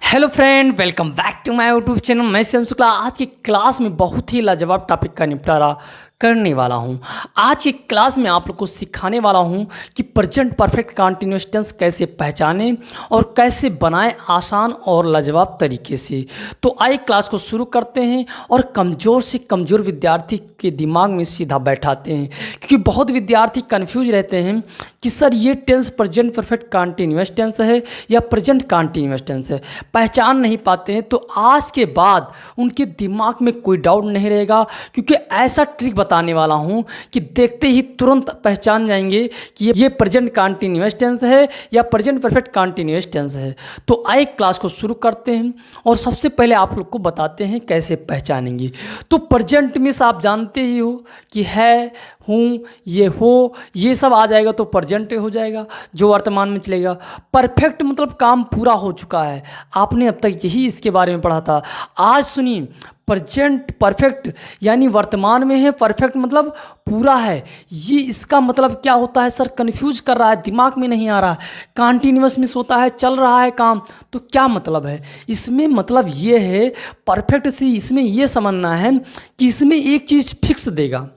Hello friend, welcome back to my YouTube channel. मैं श्याम शुक्ला आज की क्लास में बहुत ही लाजवाब टॉपिक का निपटारा करने वाला हूं। आज की क्लास में आप लोग को सिखाने वाला हूं कि प्रेजेंट परफेक्ट कंटीन्यूअस टेंस कैसे पहचानें और कैसे बनाएं आसान और लाजवाब तरीके से। तो आइए क्लास को शुरू करते हैं और कमज़ोर से कमज़ोर विद्यार्थी के दिमाग में सीधा बैठाते हैं, क्योंकि बहुत विद्यार्थी कन्फ्यूज रहते हैं कि सर ये tense present perfect continuous tense है या प्रेजेंट कंटीन्यूअस टेंस है, पहचान नहीं पाते हैं। तो आज के बाद उनके दिमाग में कोई डाउट नहीं रहेगा, क्योंकि ऐसा ट्रिक बताने वाला हूं कि देखते ही तुरंत पहचान जाएंगे कि ये प्रेजेंट कंटीन्यूअस टेंस है या प्रेजेंट परफेक्ट कंटीन्यूअस टेंस है। तो आइए क्लास को शुरू करते हैं और सबसे पहले आप लोग को बताते हैं कैसे पहचानेंगे। तो प्रेजेंट में आप जानते ही हो कि है, हूँ, ये हो, ये सब आ जाएगा तो प्रेजेंट हो जाएगा जो वर्तमान में चलेगा। परफेक्ट मतलब काम पूरा हो चुका है, आपने अब तक यही इसके बारे में पढ़ा था। आज सुनिए, प्रेजेंट परफेक्ट यानी वर्तमान में है, परफेक्ट मतलब पूरा है। ये इसका मतलब क्या होता है सर? कन्फ्यूज कर रहा है, दिमाग में नहीं आ रहा है। कंटिन्यूअस में होता है, चल रहा है काम, तो क्या मतलब है इसमें? मतलब ये है परफेक्ट से इसमें ये समझना है कि इसमें एक चीज़ फिक्स देगा,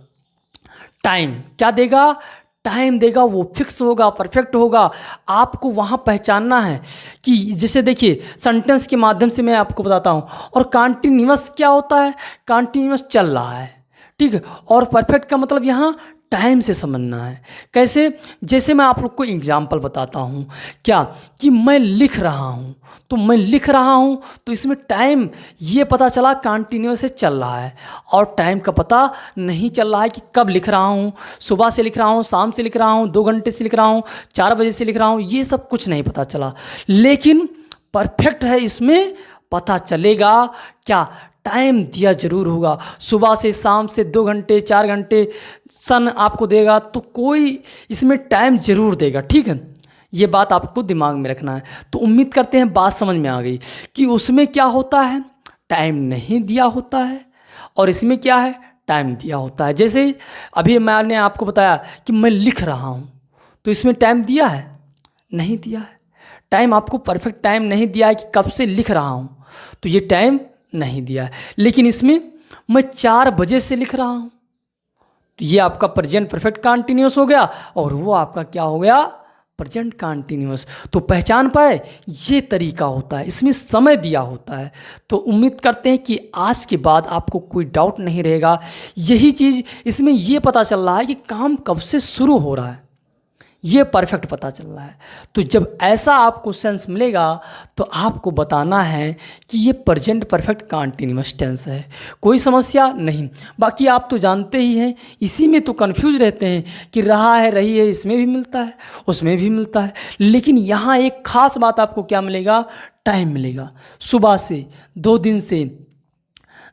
टाइम। क्या देगा? टाइम देगा, वो फिक्स होगा, परफेक्ट होगा। आपको वहाँ पहचानना है कि जैसे देखिए सेंटेंस के माध्यम से मैं आपको बताता हूँ। और कंटिन्यूअस क्या होता है? कंटिन्यूअस चल रहा है, ठीक है। और परफेक्ट का मतलब यहाँ टाइम से समझना है। कैसे? जैसे मैं आप लोग को एग्जाम्पल बताता हूँ, क्या कि मैं लिख रहा हूँ, तो मैं लिख रहा हूँ तो इसमें टाइम ये पता चला कंटिन्यूअस से चल रहा है, और टाइम का पता नहीं चल रहा है कि कब लिख रहा हूँ, सुबह से लिख रहा हूँ, शाम से लिख रहा हूँ, 2 घंटे से लिख रहा हूँ, 4 बजे से लिख रहा हूँ, ये सब कुछ नहीं पता चला। लेकिन परफेक्ट है, इसमें पता चलेगा। क्या? टाइम दिया जरूर होगा, सुबह से शाम से 2 घंटे 4 घंटे सन आपको देगा, तो कोई इसमें टाइम जरूर देगा, ठीक है। ये बात आपको दिमाग में रखना है। तो उम्मीद करते हैं बात समझ में आ गई कि उसमें क्या होता है, टाइम नहीं दिया होता है, और इसमें क्या है, टाइम दिया होता है। जैसे अभी मैंने आपको बताया कि मैं लिख रहा हूँ, तो इसमें टाइम दिया है? नहीं दिया है। टाइम आपको परफेक्ट टाइम नहीं दिया है कि कब से लिख रहा हूँ, तो ये टाइम नहीं दिया है। लेकिन इसमें मैं 4 बजे से लिख रहा हूँ, तो ये आपका प्रेजेंट परफेक्ट कंटीन्यूअस हो गया, और वो आपका क्या हो गया, प्रेजेंट कंटीन्यूअस। तो पहचान पाए, ये तरीका होता है, इसमें समय दिया होता है। तो उम्मीद करते हैं कि आज के बाद आपको कोई डाउट नहीं रहेगा। यही चीज़ इसमें ये पता चल रहा है कि काम कब से शुरू हो रहा है, ये परफेक्ट पता चल रहा है। तो जब ऐसा आपको सेंस मिलेगा तो आपको बताना है कि ये प्रेजेंट परफेक्ट कंटीन्यूअस टेंस है। कोई समस्या नहीं। बाकी आप तो जानते ही हैं, इसी में तो कंफ्यूज रहते हैं कि रहा है, रही है, इसमें भी मिलता है, उसमें भी मिलता है। लेकिन यहाँ एक खास बात आपको क्या मिलेगा, टाइम मिलेगा। सुबह से, 2 दिन से,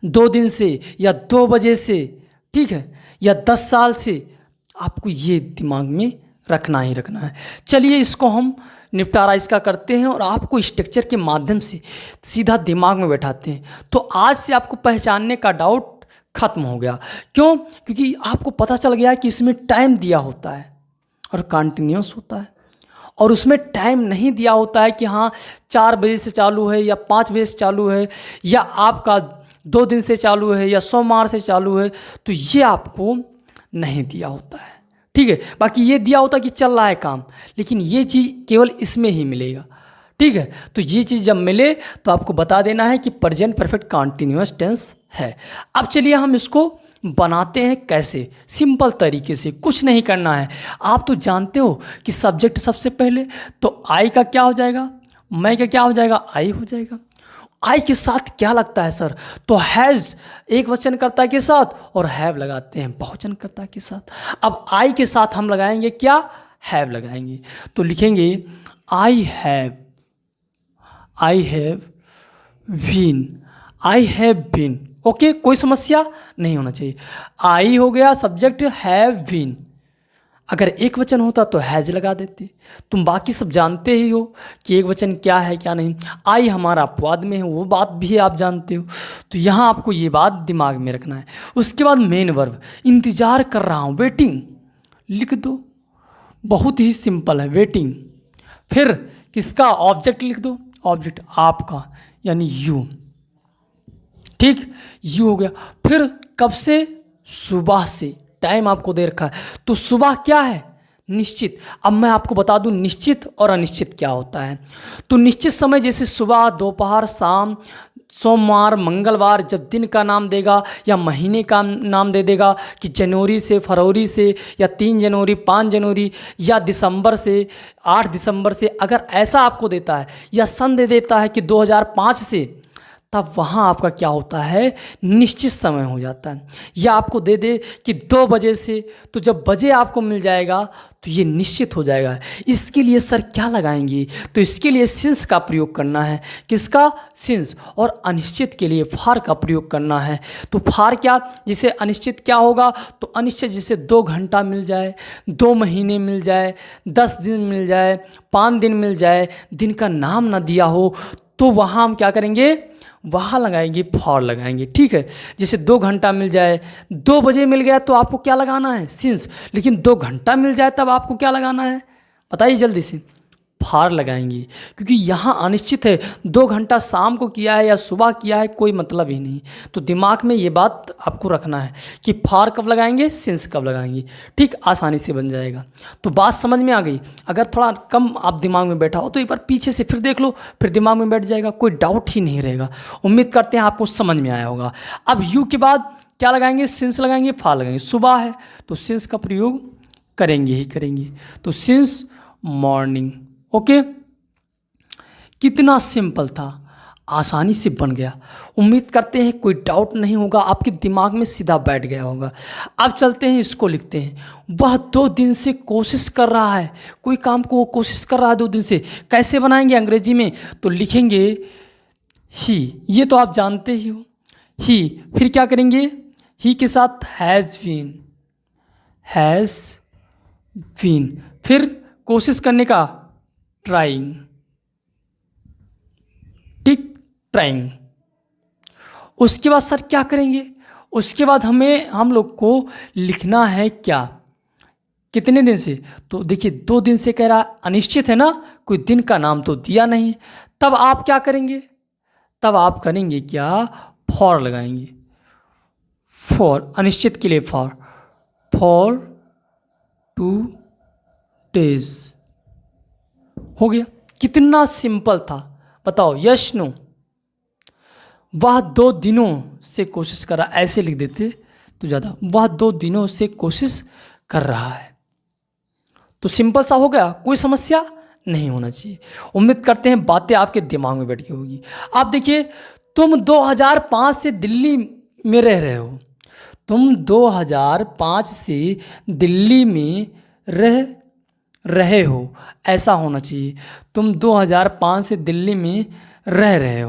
2 दिन से या 2 बजे से, ठीक है, या 10 साल से, आपको ये दिमाग में रखना ही रखना है। चलिए इसको हम निपटारा इसका करते हैं और आपको स्ट्रक्चर के माध्यम से सीधा दिमाग में बैठाते हैं। तो आज से आपको पहचानने का डाउट खत्म हो गया। क्यों? क्योंकि आपको पता चल गया कि इसमें टाइम दिया होता है और कंटिन्यूअस होता है, और उसमें टाइम नहीं दिया होता है कि हाँ 4 बजे से चालू है या 5 बजे से चालू है, या आपका 2 दिन से चालू है या सोमवार से चालू है, तो ये आपको नहीं दिया होता है, ठीक है। बाकी ये दिया होता कि चल रहा है काम, लेकिन ये चीज़ केवल इसमें ही मिलेगा, ठीक है। तो ये चीज़ जब मिले तो आपको बता देना है कि प्रेजेंट परफेक्ट कंटीन्यूअस टेंस है। अब चलिए हम इसको बनाते हैं कैसे, सिंपल तरीके से, कुछ नहीं करना है। आप तो जानते हो कि सब्जेक्ट सबसे पहले तो आई का क्या हो जाएगा, मैं का क्या हो जाएगा, आई हो जाएगा। आई के साथ क्या लगता है सर? तो हैज़ एक वचनकर्ता के साथ, और हैव लगाते हैं बहुवचनकर्ता के साथ। अब आई के साथ हम लगाएंगे क्या, हैव लगाएंगे। तो लिखेंगे I have been, I have been. Okay, कोई समस्या नहीं होना चाहिए। आई हो गया सब्जेक्ट, हैव बीन, अगर एक वचन होता तो हैज लगा देते। तुम बाकी सब जानते ही हो कि एक वचन क्या है क्या नहीं। आई हमारा अपवाद में है, वो बात भी आप जानते हो। तो यहाँ आपको ये बात दिमाग में रखना है। उसके बाद मेन वर्ब, इंतज़ार कर रहा हूँ, वेटिंग लिख दो, बहुत ही सिंपल है, वेटिंग। फिर किसका, ऑब्जेक्ट लिख दो, ऑब्जेक्ट आपका यानी यू, ठीक, यू हो गया। फिर कब से? सुबह से, टाइम आपको दे रखा है, तो सुबह क्या है? निश्चित। अब मैं आपको बता दूं निश्चित और अनिश्चित क्या होता है। तो निश्चित समय जैसे सुबह, दोपहर, शाम, सोमवार, मंगलवार, जब दिन का नाम देगा या महीने का नाम दे देगा कि जनवरी से, फरवरी से, या 3 जनवरी, 5 जनवरी, या दिसंबर से, 8 दिसंबर से, अगर ऐसा आपको देता है या सन दे देता है कि 2005 से, तब वहाँ आपका क्या होता है? निश्चित समय हो जाता है। या आपको दे दे कि 2 बजे से, तो जब बजे आपको मिल जाएगा तो ये निश्चित हो जाएगा। इसके लिए सर क्या लगाएंगे? तो इसके लिए सिंस का प्रयोग करना है। किसका? सिंस। और अनिश्चित के लिए फार का प्रयोग करना है। तो फार क्या? जैसे अनिश्चित क्या होगा? तो अनिश्चित जैसे 2 घंटा मिल जाए, 2 महीने मिल जाए, 10 दिन मिल जाए, 5 दिन मिल जाए, दिन का नाम ना दिया हो, तो वहाँ हम क्या करेंगे? वहाँ लगाएंगे, फॉर लगाएंगे, ठीक है। जैसे 2 घंटा मिल जाए, 2 बजे मिल गया तो आपको क्या लगाना है? सिंस। लेकिन 2 घंटा मिल जाए तब आपको क्या लगाना है? बताइए जल्दी से। फार लगाएंगे, क्योंकि यहाँ अनिश्चित है। 2 घंटा शाम को किया है या सुबह किया है, कोई मतलब ही नहीं। तो दिमाग में ये बात आपको रखना है कि फार कब लगाएंगे, सिंस कब लगाएंगे, ठीक, आसानी से बन जाएगा। तो बात समझ में आ गई। अगर थोड़ा कम आप दिमाग में बैठा हो तो एक बार पीछे से फिर देख लो, फिर दिमाग में बैठ जाएगा, कोई डाउट ही नहीं रहेगा। उम्मीद करते हैं आपको समझ में आया होगा। अब यू के बाद क्या लगाएंगे? सिंस लगाएंगे, फार लगाएंगे। सुबह है तो सिंस का प्रयोग करेंगे ही करेंगे। तो सिंस मॉर्निंग। ओके, कितना सिंपल था, आसानी से बन गया। उम्मीद करते हैं कोई डाउट नहीं होगा, आपके दिमाग में सीधा बैठ गया होगा। अब चलते हैं, इसको लिखते हैं। वह 2 दिन से कोशिश कर रहा है, कोई काम को वो कोशिश कर रहा है 2 दिन से। कैसे बनाएंगे अंग्रेजी में? तो लिखेंगे ही, ये तो आप जानते ही हो, ही। फिर क्या करेंगे? ही के साथ हैज़ बीन। फिर कोशिश करने का ट्राइंग, ठीक, ट्राइंग। उसके बाद सर क्या करेंगे? उसके बाद हम लोग को लिखना है क्या? कितने दिन से? तो देखिए 2 दिन से कह रहा, अनिश्चित है ना, कोई दिन का नाम तो दिया नहीं। तब आप क्या करेंगे? तब आप करेंगे क्या? फॉर लगाएंगे। फॉर, अनिश्चित के लिए फॉर 2 डेज। हो गया। कितना सिंपल था, बताओ, यस नो? वह 2 दिनों से कोशिश कर रहा, ऐसे लिख देते तो ज़्यादा, वह 2 दिनों से कोशिश कर रहा है। तो सिंपल सा हो गया, कोई समस्या नहीं होना चाहिए। उम्मीद करते हैं बातें आपके दिमाग में बैठ गई होगी। आप देखिए, तुम 2005 से दिल्ली में रह रहे हो, तुम 2005 से दिल्ली में रहे हो, ऐसा होना चाहिए। तुम 2005 से दिल्ली में रह रहे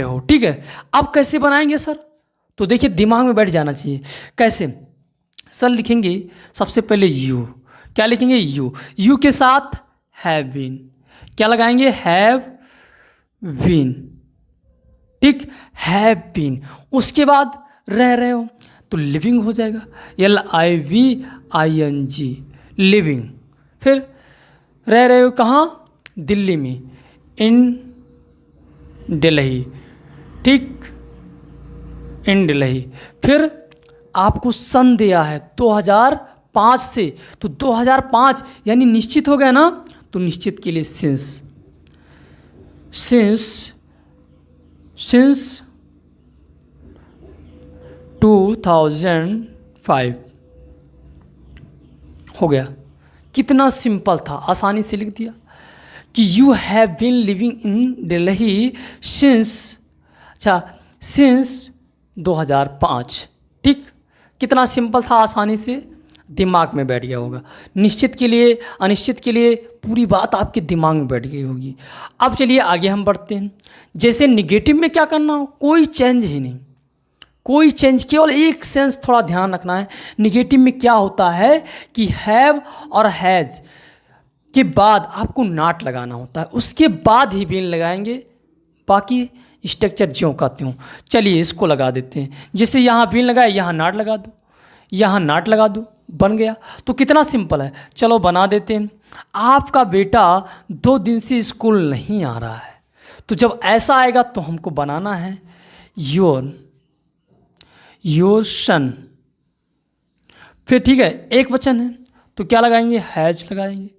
हो, ठीक है। अब कैसे बनाएंगे सर? तो देखिए दिमाग में बैठ जाना चाहिए। कैसे सर? लिखेंगे सबसे पहले यू। क्या लिखेंगे? यू के साथ हैव बीन। क्या लगाएंगे? हैव बीन, ठीक, हैव बीन। उसके बाद रह रहे हो तो लिविंग हो जाएगा, LIVING, लिविंग। फिर रह रहे हो कहाँ? दिल्ली में, इन दिल्ली, ठीक, इन दिल्ली। फिर आपको सन दिया है 2005 से, तो 2005 यानी निश्चित हो गया ना, तो निश्चित के लिए सिंस 2005 हो गया। कितना सिंपल था, आसानी से लिख दिया कि you have been living in Delhi since 2005, ठीक। कितना सिंपल था, आसानी से दिमाग में बैठ गया होगा। निश्चित के लिए, अनिश्चित के लिए पूरी बात आपके दिमाग में बैठ गई होगी। अब चलिए आगे हम बढ़ते हैं। जैसे निगेटिव में क्या करना हो, कोई चेंज ही नहीं, कोई चेंज, केवल एक सेंस थोड़ा ध्यान रखना है। निगेटिव में क्या होता है कि हैव और हैज़ के बाद आपको नॉट लगाना होता है, उसके बाद ही बीन लगाएंगे। बाकी स्ट्रक्चर ज्यों कहते हो। चलिए इसको लगा देते हैं। जैसे यहाँ बीन लगाए, यहाँ नॉट लगा दो, यहाँ नॉट लगा दो, बन गया। तो कितना सिंपल है, चलो बना देते हैं। आपका बेटा 2 दिन से स्कूल नहीं आ रहा है। तो जब ऐसा आएगा तो हमको बनाना है योर सन। फिर ठीक है, एक वचन है तो क्या लगाएंगे, हैज लगाएंगे।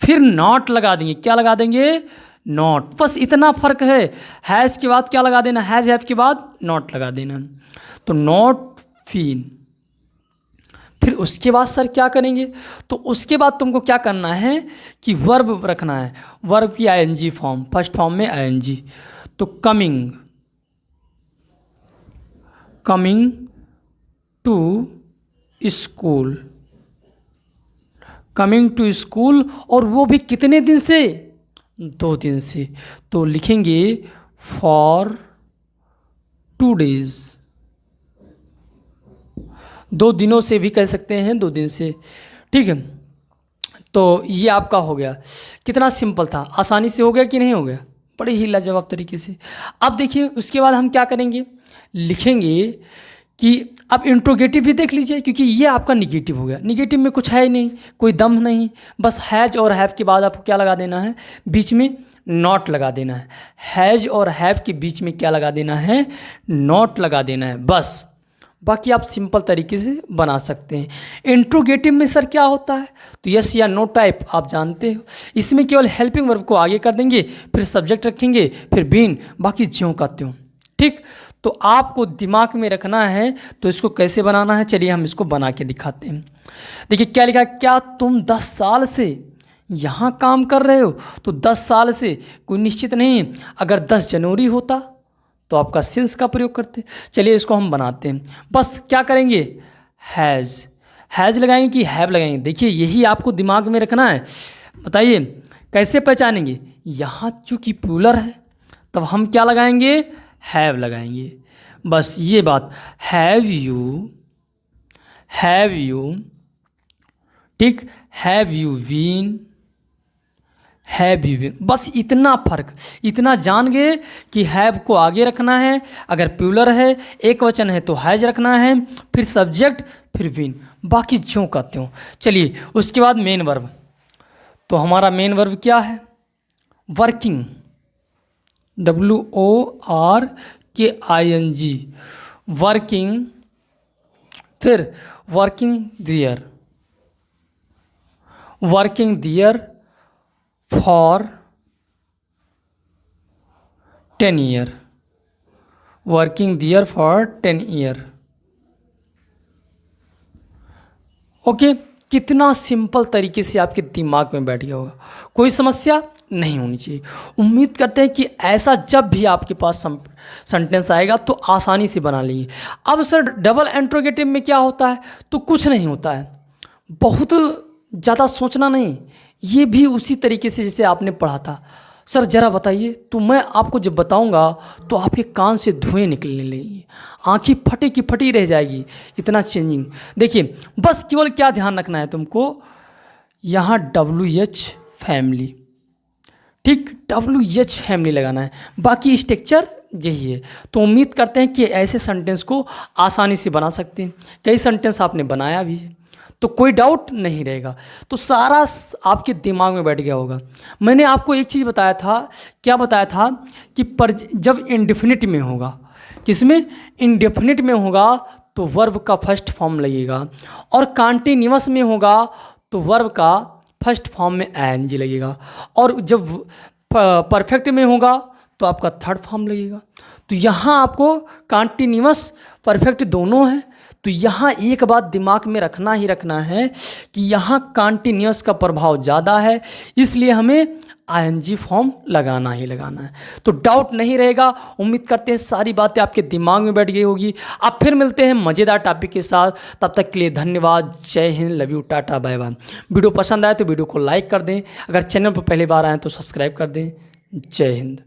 फिर नॉट लगा देंगे, क्या लगा देंगे, नॉट। बस इतना फर्क है, हैज के बाद क्या लगा देना, हैज हैव के बाद नॉट लगा देना। तो नॉट फीन। फिर उसके बाद सर क्या करेंगे, तो उसके बाद तुमको क्या करना है कि वर्ब रखना है। वर्ब की आईएनजी फॉर्म, फर्स्ट फॉर्म में आईएनजी। तो coming to school, coming to school, और वो भी कितने दिन से, 2 दिन से। तो लिखेंगे फॉर 2 days, 2 दिनों से भी कह सकते हैं, 2 दिन से, ठीक है। तो ये आपका हो गया। कितना सिंपल था, आसानी से हो गया कि नहीं हो गया, बड़े ही लाजवाब तरीके से। अब देखिए उसके बाद हम क्या करेंगे, लिखेंगे कि अब इंट्रोगेटिव भी देख लीजिए, क्योंकि ये आपका निगेटिव हो गया। निगेटिव में कुछ है ही नहीं, कोई दम नहीं, बस हैज और हैव के बाद आपको क्या लगा देना है, बीच में नॉट लगा देना है। हैज और हैव के बीच में क्या लगा देना है, नॉट लगा देना है, बस। बाकी आप सिंपल तरीके से बना सकते हैं। इंट्रोगेटिव में सर क्या होता है, तो यस या नो टाइप आप जानते हो। इसमें केवल हेल्पिंग वर्ब को आगे कर देंगे, फिर सब्जेक्ट रखेंगे, फिर बीन, बाकी ज्यों का त्यों, ठीक। तो आपको दिमाग में रखना है। तो इसको कैसे बनाना है, चलिए हम इसको बना के दिखाते हैं। देखिए क्या लिखा है, क्या तुम 10 साल से यहाँ काम कर रहे हो। तो 10 साल से कोई निश्चित नहीं है। अगर 10 जनवरी होता तो आपका सिंस का प्रयोग करते। चलिए इसको हम बनाते हैं। बस क्या करेंगे, हैज़ लगाएंगे कि हैव लगाएंगे। देखिए यही आपको दिमाग में रखना है। बताइए कैसे पहचानेंगे, यहाँ चूँकि प्लूरल है तब हम क्या लगाएंगे, हैव लगाएंगे। बस ये बात, हैव यू, ठीक, हैव यू बीन, बस इतना फर्क, इतना जान गए कि हैव को आगे रखना है, अगर प्लूरल है, एक वचन है तो हैज रखना है, फिर सब्जेक्ट, फिर बीन, बाकी ज्यों का त्यों। चलिए उसके बाद मेन वर्ब। तो हमारा मेन वर्ब क्या है, वर्किंग, WORKING, वर्किंग। फिर working there for 10 year, working there for 10 year. Okay, कितना सिंपल तरीके से आपके दिमाग में बैठ गया होगा, कोई समस्या नहीं होनी चाहिए। उम्मीद करते हैं कि ऐसा जब भी आपके पास सेंटेंस आएगा तो आसानी से बना लेंगे। अब सर डबल इंट्रोगेटिव में क्या होता है, तो कुछ नहीं होता है, बहुत ज़्यादा सोचना नहीं, ये भी उसी तरीके से जैसे आपने पढ़ा था। सर ज़रा बताइए, तो मैं आपको जब बताऊंगा तो आपके कान से धुएं निकलने लगेंगी, आँखें फटे की फटी रह जाएगी, इतना चेंजिंग। देखिए बस केवल क्या ध्यान रखना है तुमको, यहाँ WH फैमिली, ठीक, WH फैमिली लगाना है, बाकी स्ट्रक्चर यही है। तो उम्मीद करते हैं कि ऐसे सेंटेंस को आसानी से बना सकते हैं। कई सेंटेंस आपने बनाया भी है, तो कोई डाउट नहीं रहेगा, तो सारा आपके दिमाग में बैठ गया होगा। मैंने आपको एक चीज़ बताया था, क्या बताया था कि जब इंडेफिनिट में होगा, किसमें, इंडेफिनिट में होगा तो वर्ब का फर्स्ट फॉर्म लगेगा, और कॉन्टिन्यूअस में होगा तो वर्ब का फर्स्ट फॉर्म में ING लगेगा, और जब परफेक्ट में होगा तो आपका थर्ड फॉर्म लगेगा। तो यहाँ आपको कॉन्टिन्यूअस परफेक्ट दोनों है। तो यहाँ एक बात दिमाग में रखना ही रखना है कि यहाँ कॉन्टिन्यूअस का प्रभाव ज़्यादा है, इसलिए हमें ING फॉर्म लगाना ही लगाना है। तो डाउट नहीं रहेगा। उम्मीद करते हैं सारी बातें आपके दिमाग में बैठ गई होगी। अब फिर मिलते हैं मज़ेदार टॉपिक के साथ, तब तक के लिए धन्यवाद। जय हिंद, love you, tata, bye bye. Video पसंद आए तो वीडियो को लाइक कर दें, अगर चैनल पर पहली बार आए तो सब्सक्राइब कर दें। जय हिंद।